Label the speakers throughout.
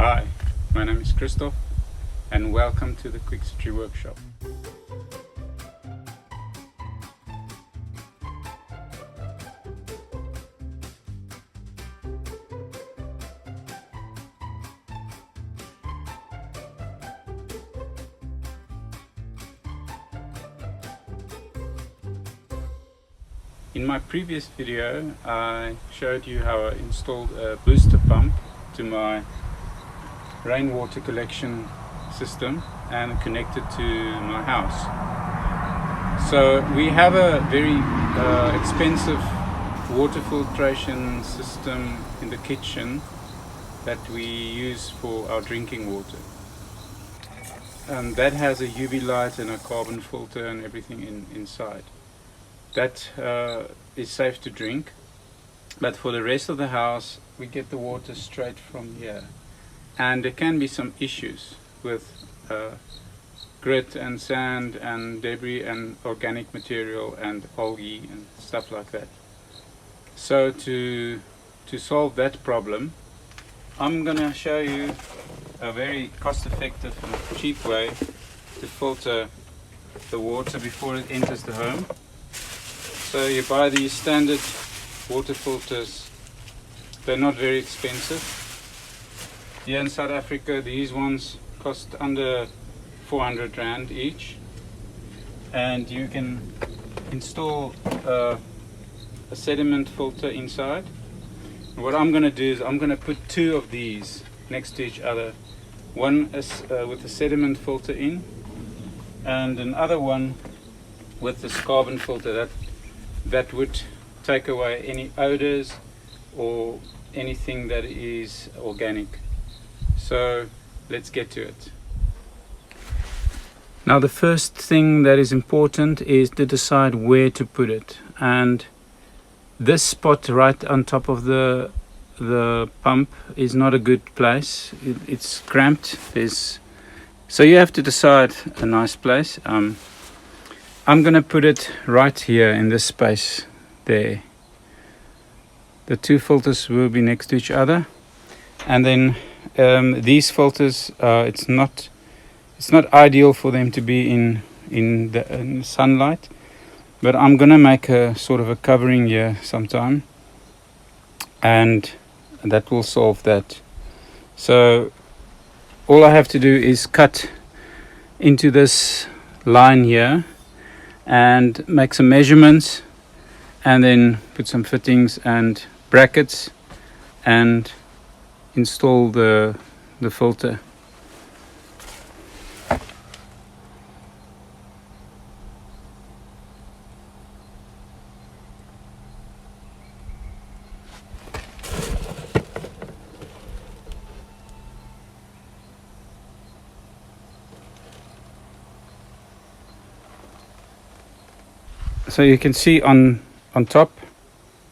Speaker 1: Hi, my name is Christoph and welcome to the Quick City Workshop. In my previous video I showed you how I installed a booster pump to my rainwater collection system and connected to my house. So we have a very expensive water filtration system in the kitchen that we use for our drinking water. And that has a UV light and a carbon filter and everything inside. That is safe to drink, but for the rest of the house we get the water straight from here, and there can be some issues with grit and sand and debris and organic material and algae and stuff like that. So to solve that problem, I'm gonna show you a very cost-effective and cheap way to filter the water before it enters the home. So you buy these standard water filters. They're not very expensive. Here in South Africa these ones cost under 400 Rand each, and you can install a sediment filter inside. What I'm going to do is I'm going to put two of these next to each other. One is with the sediment filter in, and another one with this carbon filter that would take away any odors or anything that is organic. So let's get to it. Now the first thing that is important is to decide where to put it, and this spot right on top of the pump is not a good place. It's cramped. So you have to decide a nice place. I'm going to put it right here in this space there. The two filters will be next to each other, and then these filters, it's not ideal for them to be in the sunlight, but I'm going to make a sort of a covering here sometime, and that will solve that. So all I have to do is cut into this line here and make some measurements, and then put some fittings and brackets and install the filter. So you can see on top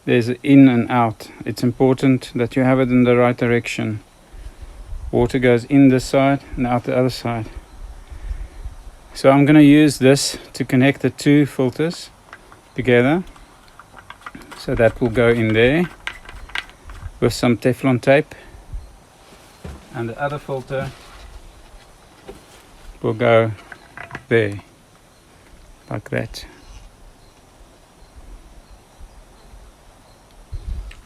Speaker 1: there's an in and out. It's important that you have it in the right direction. Water goes in this side and out the other side. So I'm going to use this to connect the two filters together. So that will go in there with some Teflon tape, and the other filter will go there like that.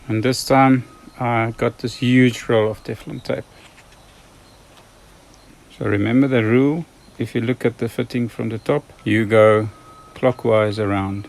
Speaker 1: And this time I got this huge roll of Teflon tape. So remember the rule: if you look at the fitting from the top, you go clockwise around.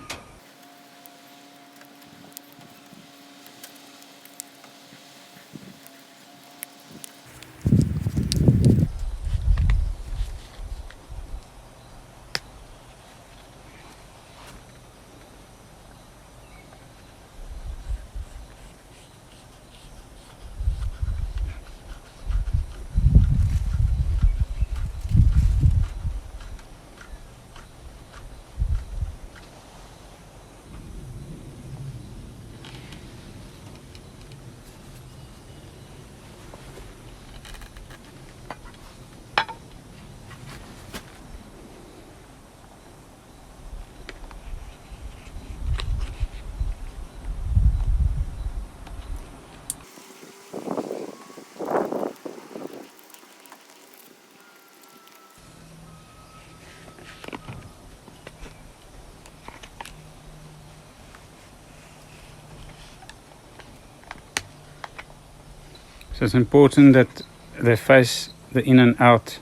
Speaker 1: So it's important that they face the in and out.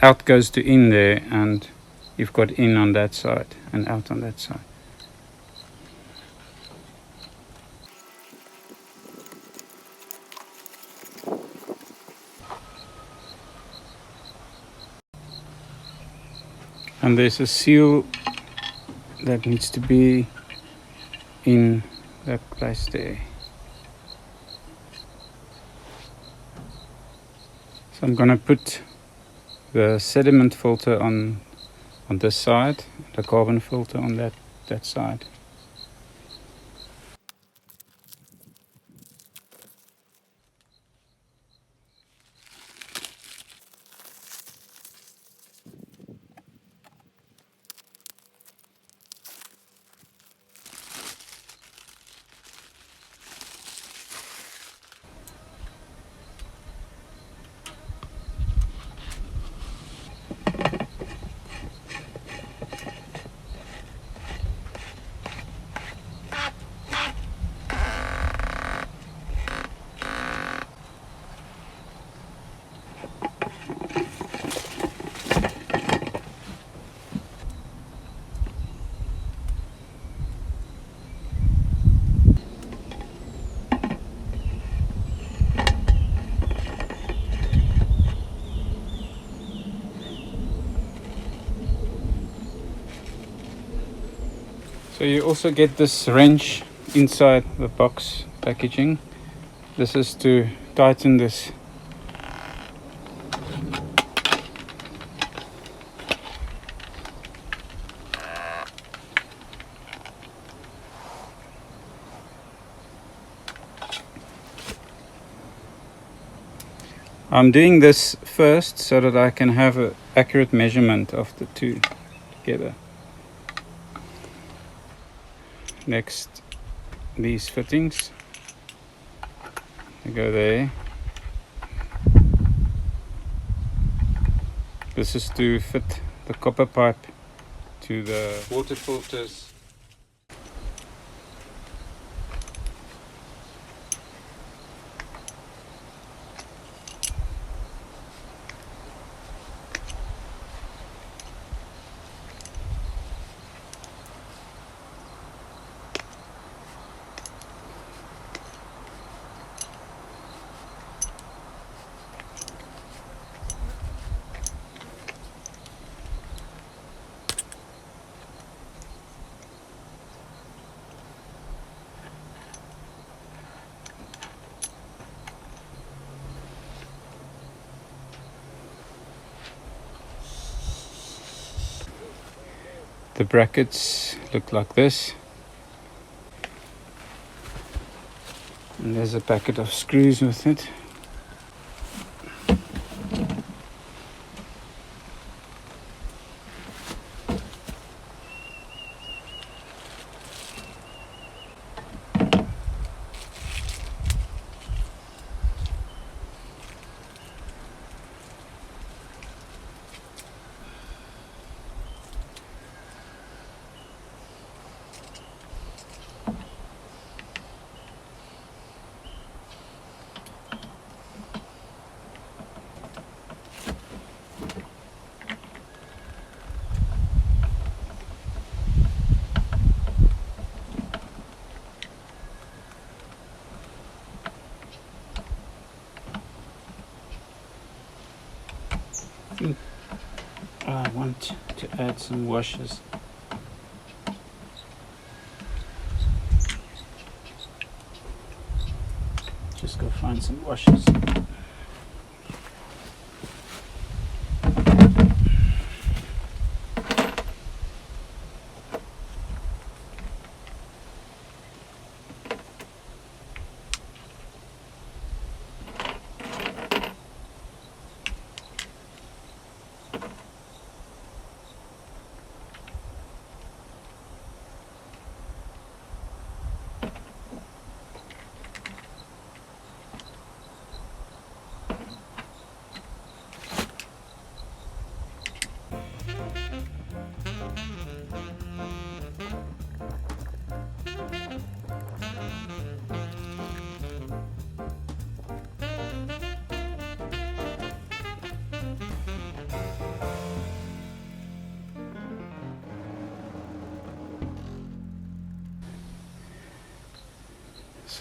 Speaker 1: Out goes to in there, and you've got in on that side and out on that side. And there's a seal that needs to be in that place there. So I'm going to put the sediment filter on this side, the carbon filter on that side. So you also get this wrench inside the box packaging. This is to tighten this. I'm doing this first so that I can have an accurate measurement of the two together. Next, these fittings, they go there. This is to fit the copper pipe to the water filters. The brackets look like this, and there's a packet of screws with it. I want to add some washers. Just go find some washers.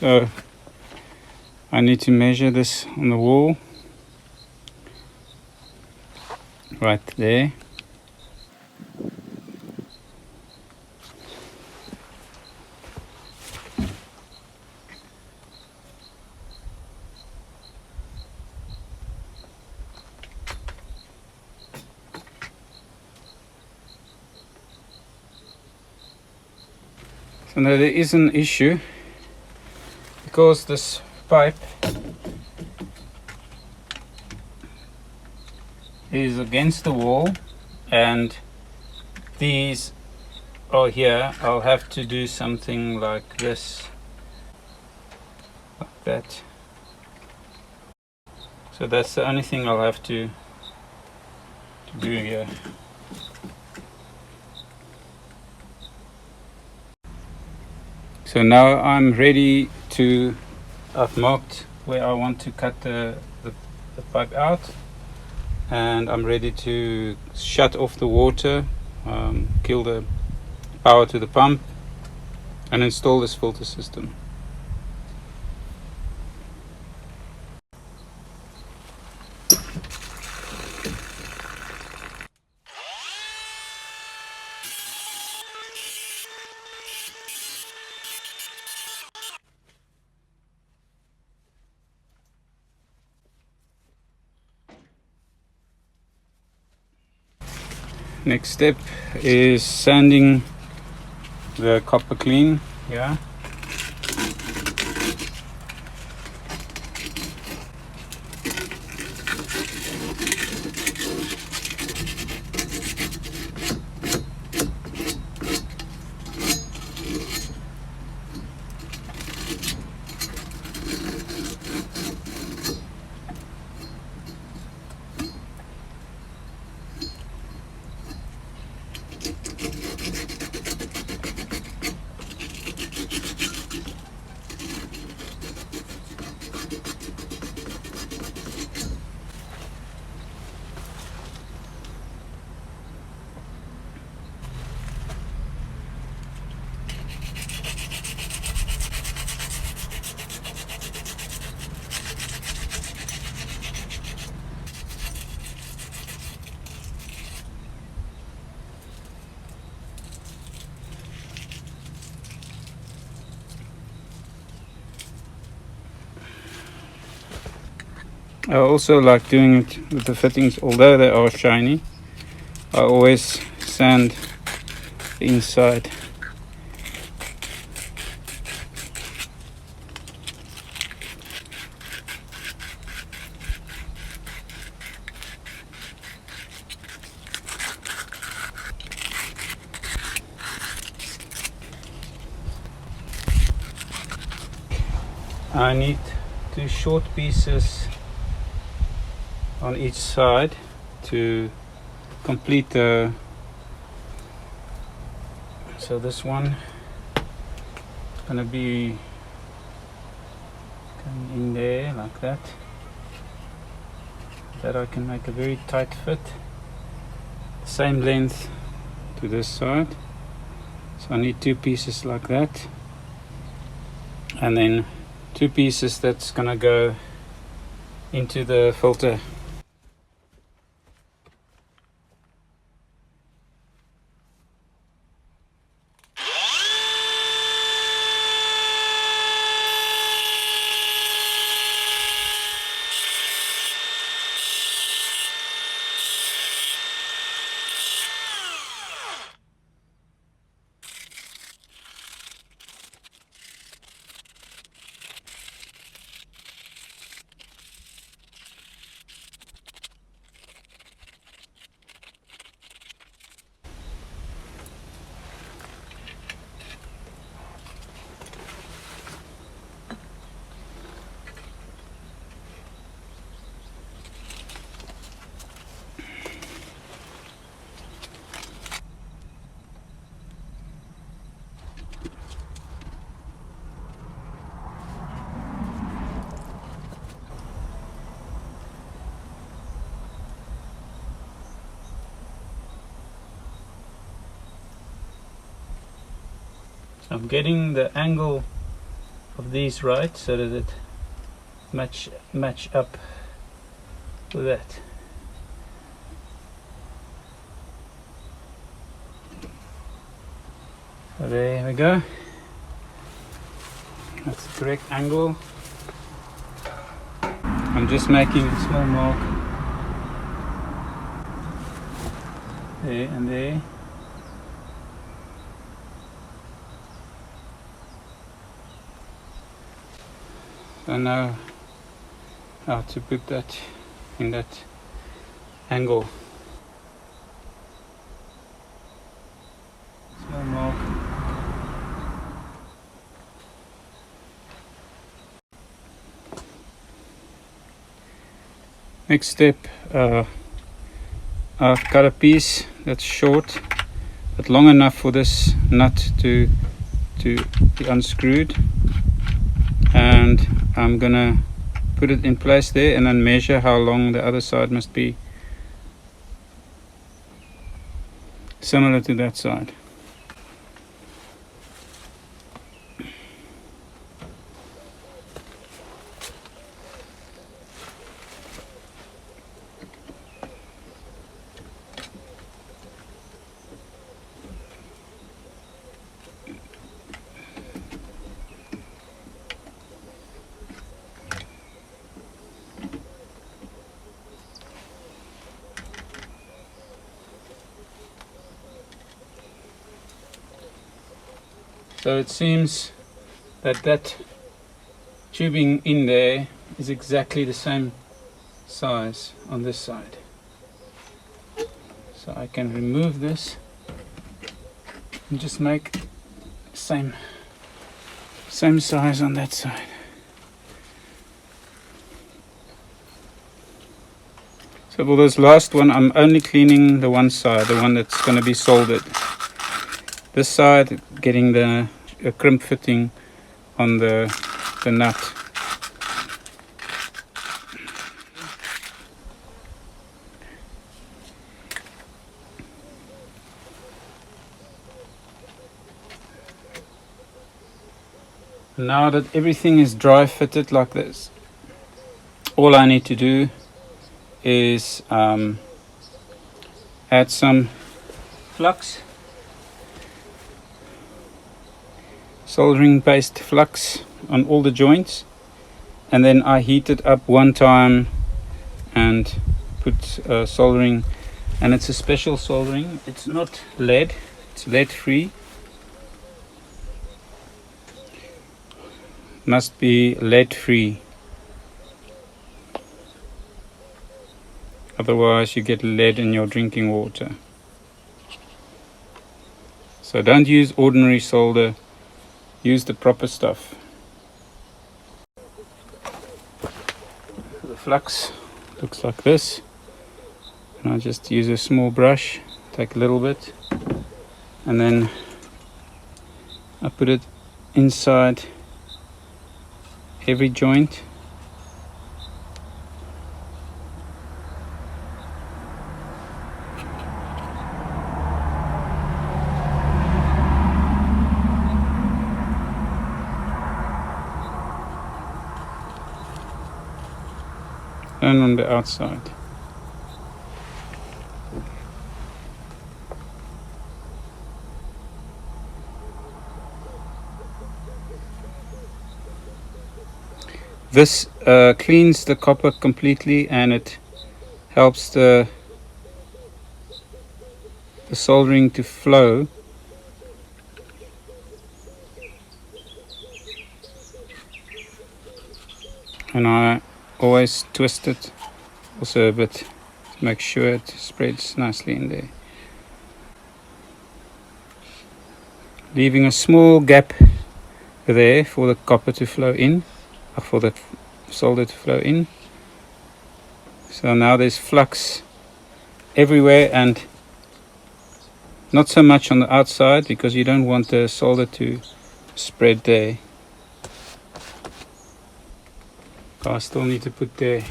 Speaker 1: So I need to measure this on the wall right there. So now there is an issue because this pipe is against the wall and these are here. I'll have to do something like this, like that. So that's the only thing I'll have to do here. So now I'm ready to, I've marked where I want to cut the pipe out, and I'm ready to shut off the water, kill the power to the pump, and install this filter system. Next step is sanding the copper clean. Yeah. I also like doing it with the fittings, although they are shiny. I always sand the inside. I need 2 short pieces on each side to complete the, so this one is gonna be coming in there like that, that I can make a very tight fit, same length to this side. So I need 2 pieces like that, and then 2 pieces that's gonna go into the filter. I'm getting the angle of these right, so that it match up with that. So there we go. That's the correct angle. I'm just making a small mark there and there. I know how to put that in that angle. Small mark. Next step, I've cut a piece that's short but long enough for this nut to be unscrewed, and I'm gonna put it in place there and then measure how long the other side must be, similar to that side. So it seems that that tubing in there is exactly the same size on this side. So I can remove this and just make same size on that side. So for this last one, I'm only cleaning the one side, the one that's going to be soldered. This side, getting the crimp fitting on the nut. Now that everything is dry fitted like this, all I need to do is add some flux, soldering paste flux on all the joints, and then I heat it up one time and put soldering, and it's a special soldering. It's not lead, it's lead free. Must be lead free, otherwise you get lead in your drinking water. So don't use ordinary solder, use the proper stuff. The flux looks like this, and I just use a small brush, take a little bit, and then I put it inside every joint. And on the outside. This cleans the copper completely, and it helps the soldering to flow. And I always twist it also a bit to make sure it spreads nicely in there, leaving a small gap there for the copper to flow in, or for the solder to flow in. So now there's flux everywhere, and not so much on the outside because you don't want the solder to spread there. I still need to put there.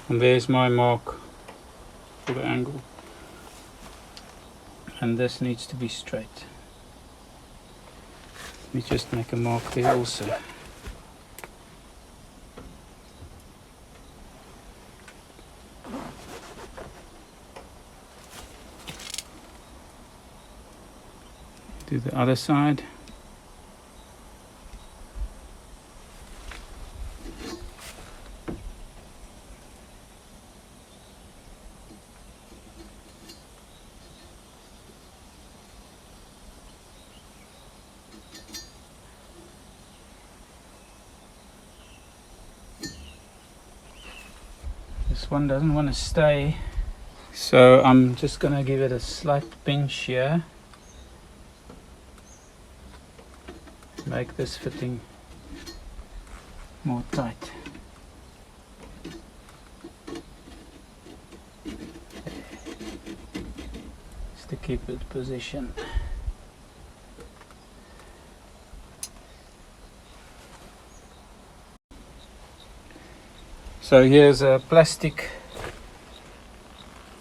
Speaker 1: And there's my mark for the angle, and this needs to be straight. Let me just make a mark there also. Do the other side. This one doesn't want to stay, so I'm just going to give it a slight pinch here. Make this fitting more tight. Just to keep it positioned. So here's a plastic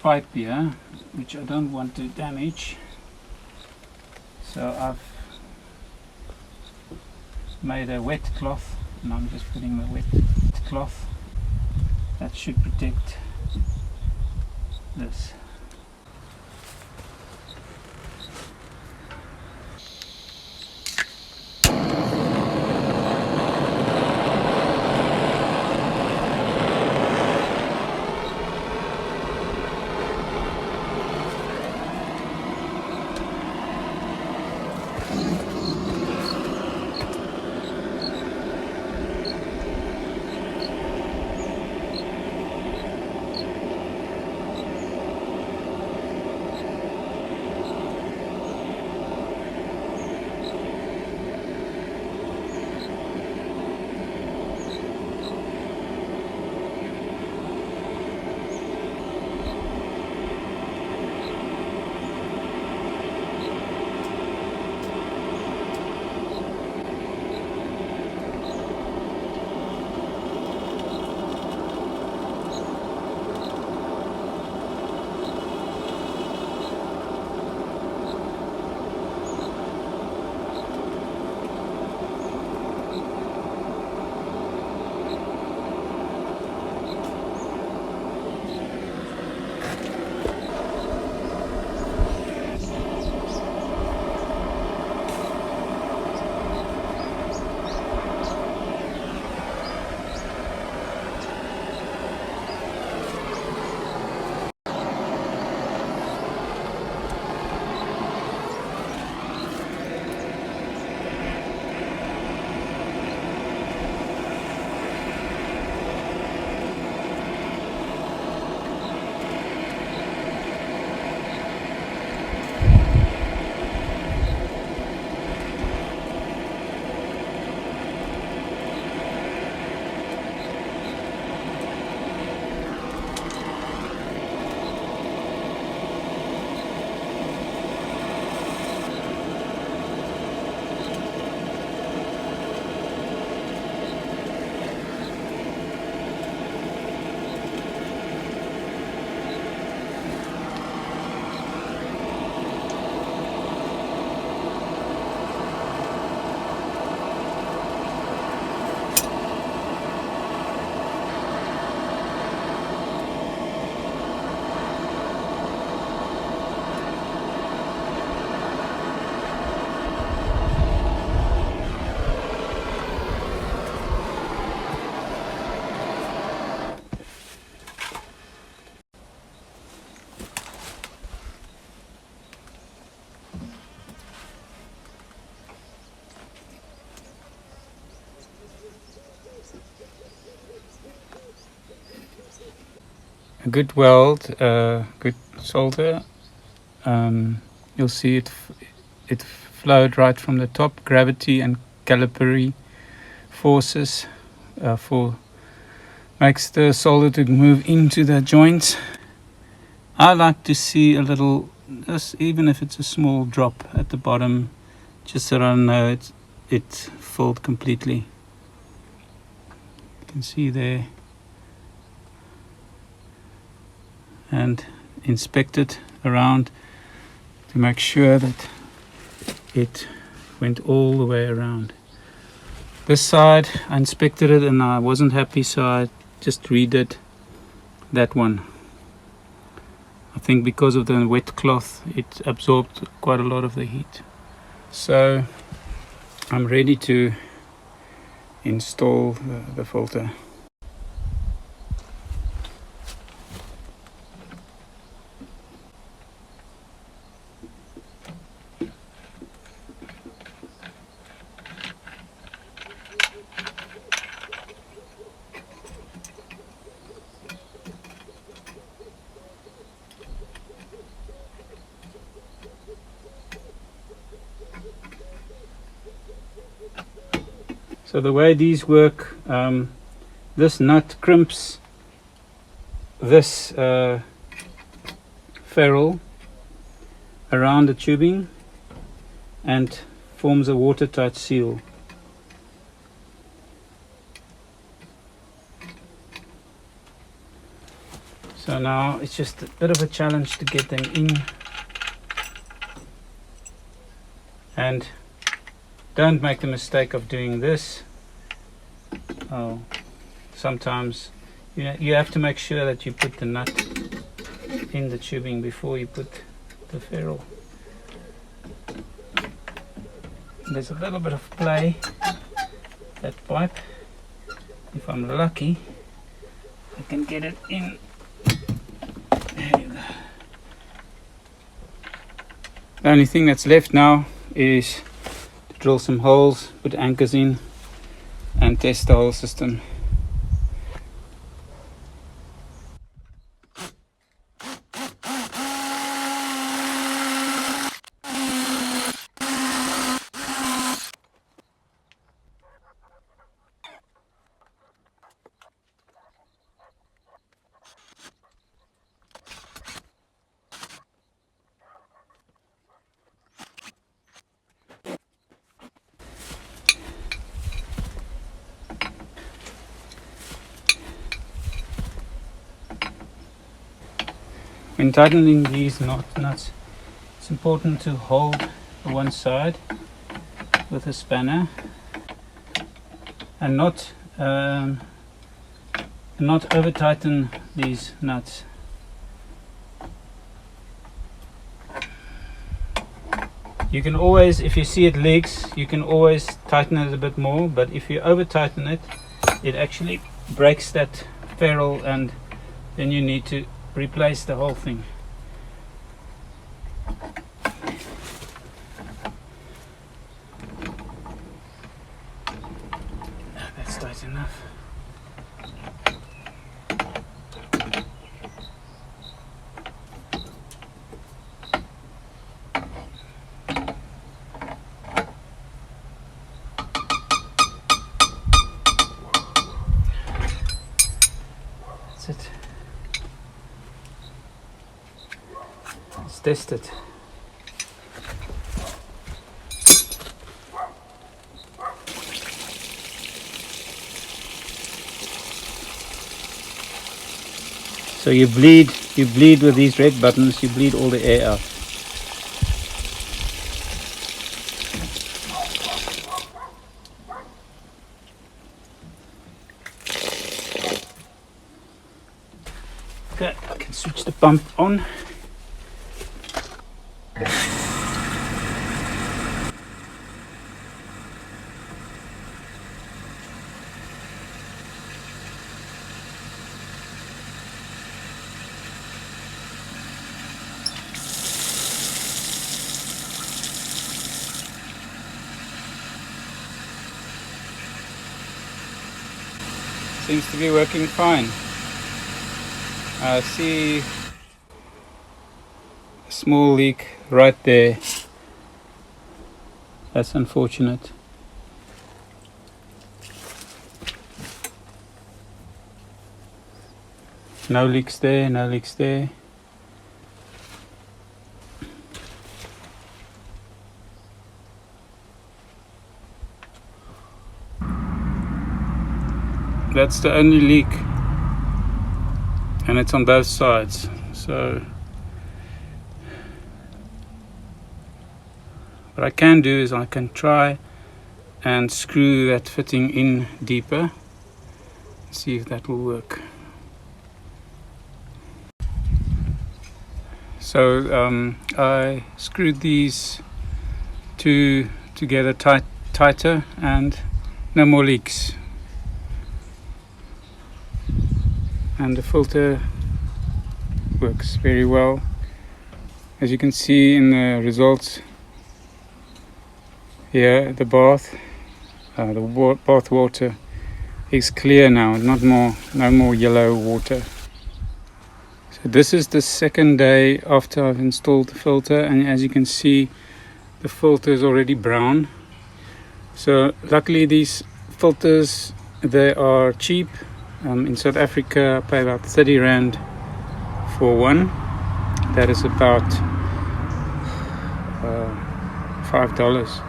Speaker 1: pipe here, which I don't want to damage. So I've made a wet cloth, and I'm just putting the wet cloth. That should protect this. A good weld, good solder. You'll see it flowed right from the top. Gravity and calipari forces makes the solder to move into the joints. I like to see a little, even if it's a small drop at the bottom, just so I know it filled completely. You can see there. and inspect it around to make sure that it went all the way around. This side I inspected it and I wasn't happy, so I just redid that one. I think because of the wet cloth it absorbed quite a lot of the heat. So I'm ready to install the filter. So the way these work, this nut crimps this ferrule around the tubing and forms a watertight seal. So now it's just a bit of a challenge to get them in, and don't make the mistake of doing this. Sometimes you have to make sure that you put the nut in the tubing before you put the ferrule. There's a little bit of play, that pipe. If I'm lucky, I can get it in. There you go. The only thing that's left now is to drill some holes, put anchors in, and test the whole system. When tightening these nuts, it's important to hold the one side with a spanner and not over tighten these nuts. You can always, if you see it leaks, you can always tighten it a bit more, but if you over tighten it, it actually breaks that ferrule and then you need to replace the whole thing. That's tight enough. That's it. Let's test it. So you bleed with these red buttons, you bleed all the air out. Okay, I can switch the pump on. Seems to be working fine. I see a small leak right there. That's unfortunate. No leaks there, no leaks there. That's the only leak, and it's on both sides, So what I can do is I can try and screw that fitting in deeper, see if that will work. So I screwed these two together tighter, and no more leaks, and the filter works very well. As you can see in the results here, the bath water is clear now, no more yellow water. So this is the second day after I've installed the filter, and as you can see, the filter is already brown. So luckily these filters, they are cheap. In South Africa I pay about 30 Rand for one. That is about $5.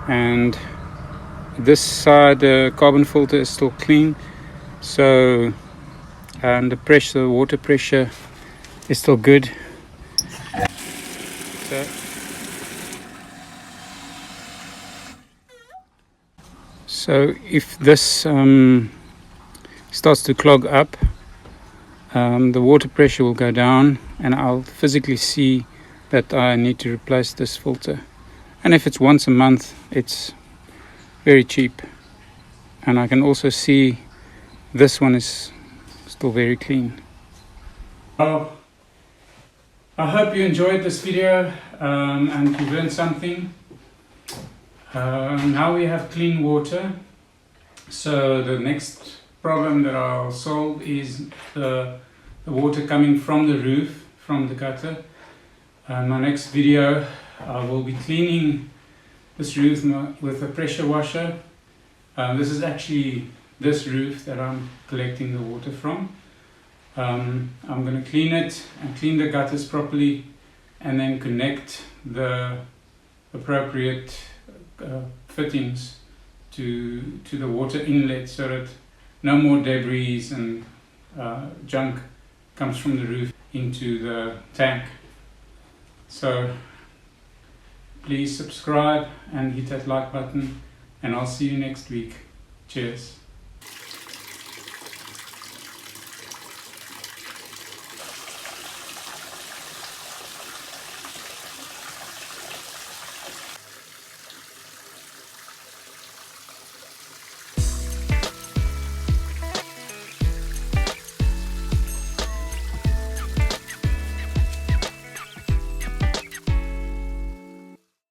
Speaker 1: And this side, the carbon filter is still clean, so and the water pressure is still good. So if this starts to clog up, the water pressure will go down, and I'll physically see that I need to replace this filter. And if it's once a month, it's very cheap. And I can also see this one is still very clean. Well, I hope you enjoyed this video and you learned something. Now we have clean water. So the next problem that I'll solve is the water coming from the roof, from the gutter. In my next video I will be cleaning this roof with a pressure washer. This is actually this roof that I'm collecting the water from. I'm going to clean it and clean the gutters properly, and then connect the appropriate fittings to the water inlet, so that no more debris and junk comes from the roof into the tank. So please subscribe and hit that like button, and I'll see you next week. Cheers.